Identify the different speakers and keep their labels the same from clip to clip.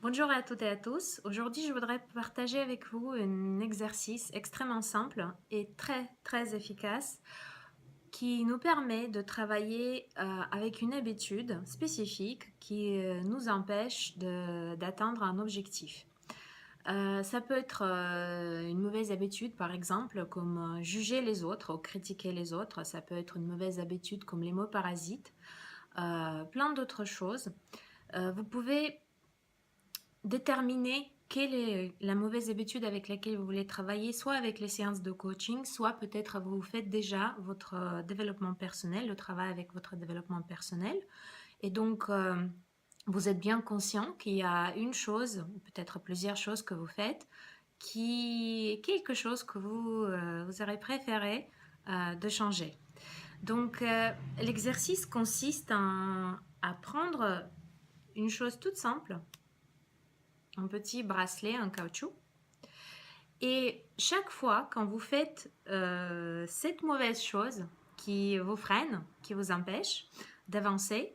Speaker 1: Bonjour à toutes et à tous. Aujourd'hui, je voudrais partager avec vous un exercice extrêmement simple et très efficace qui nous permet de travailler avec une habitude spécifique qui nous empêche d'atteindre un objectif. Ça peut être une mauvaise habitude, par exemple, comme juger les autres ou critiquer les autres. Ça peut être une mauvaise habitude comme les mots parasites, plein d'autres choses. Vous pouvez déterminer quelle est la mauvaise habitude avec laquelle vous voulez travailler, soit avec les séances de coaching, soit peut-être vous faites déjà votre développement personnel, le travail avec votre développement personnel. Et donc, vous êtes bien conscient qu'il y a une chose, ou peut-être plusieurs choses que vous faites, qui est quelque chose que vous aurez préféré de changer. Donc, l'exercice consiste à prendre une chose toute simple, un petit bracelet en caoutchouc. Et chaque fois quand vous faites cette mauvaise chose qui vous freine, qui vous empêche d'avancer,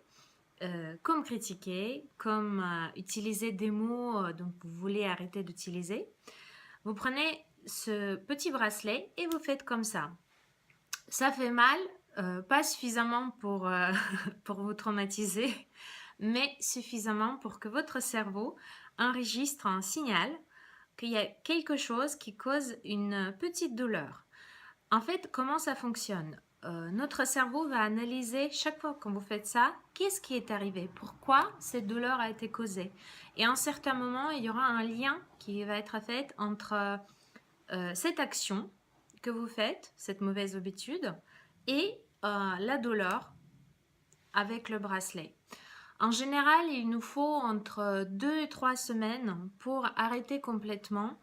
Speaker 1: comme critiquer, comme utiliser des mots dont vous voulez arrêter d'utiliser, vous prenez ce petit bracelet et vous faites comme ça. Ça fait mal, pas suffisamment pour vous traumatiser, mais suffisamment pour que votre cerveau enregistre un signal qu'il y a quelque chose qui cause une petite douleur. En fait, comment ça fonctionne? Notre cerveau va analyser chaque fois que vous faites ça, qu'est-ce qui est arrivé? Pourquoi cette douleur a été causée? Et à un certain moment, il y aura un lien qui va être fait entre cette action que vous faites, cette mauvaise habitude, et la douleur avec le bracelet. En général, il nous faut entre 2 et 3 semaines pour arrêter complètement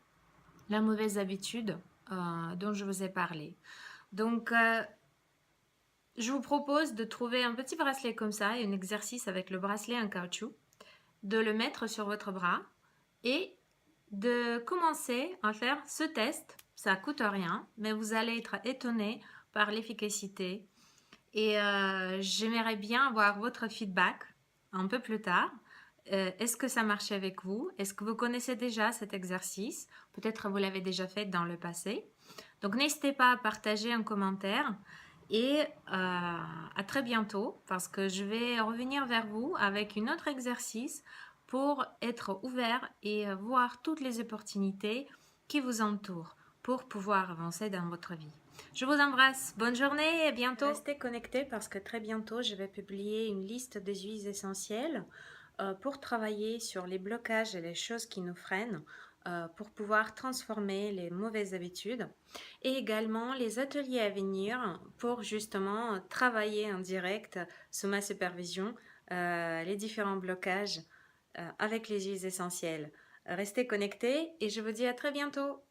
Speaker 1: la mauvaise habitude dont je vous ai parlé. Donc, je vous propose de trouver un petit bracelet comme ça, et un exercice avec le bracelet en caoutchouc, de le mettre sur votre bras et de commencer à faire ce test. Ça ne coûte rien, mais vous allez être étonné par l'efficacité. Et j'aimerais bien avoir votre feedback un peu plus tard. Est-ce que ça marche avec vous? Est-ce que vous connaissez déjà cet exercice? Peut-être vous l'avez déjà fait dans le passé. Donc n'hésitez pas à partager en commentaire et à très bientôt parce que je vais revenir vers vous avec un autre exercice pour être ouvert et voir toutes les opportunités qui vous entourent pour pouvoir avancer dans votre vie. Je vous embrasse, bonne journée et à bientôt. Restez connectés parce que très bientôt je vais publier une liste des huiles essentielles pour travailler sur les blocages et les choses qui nous freinent pour pouvoir transformer les mauvaises habitudes et également les ateliers à venir pour justement travailler en direct sous ma supervision les différents blocages avec les huiles essentielles. Restez connectés et je vous dis à très bientôt.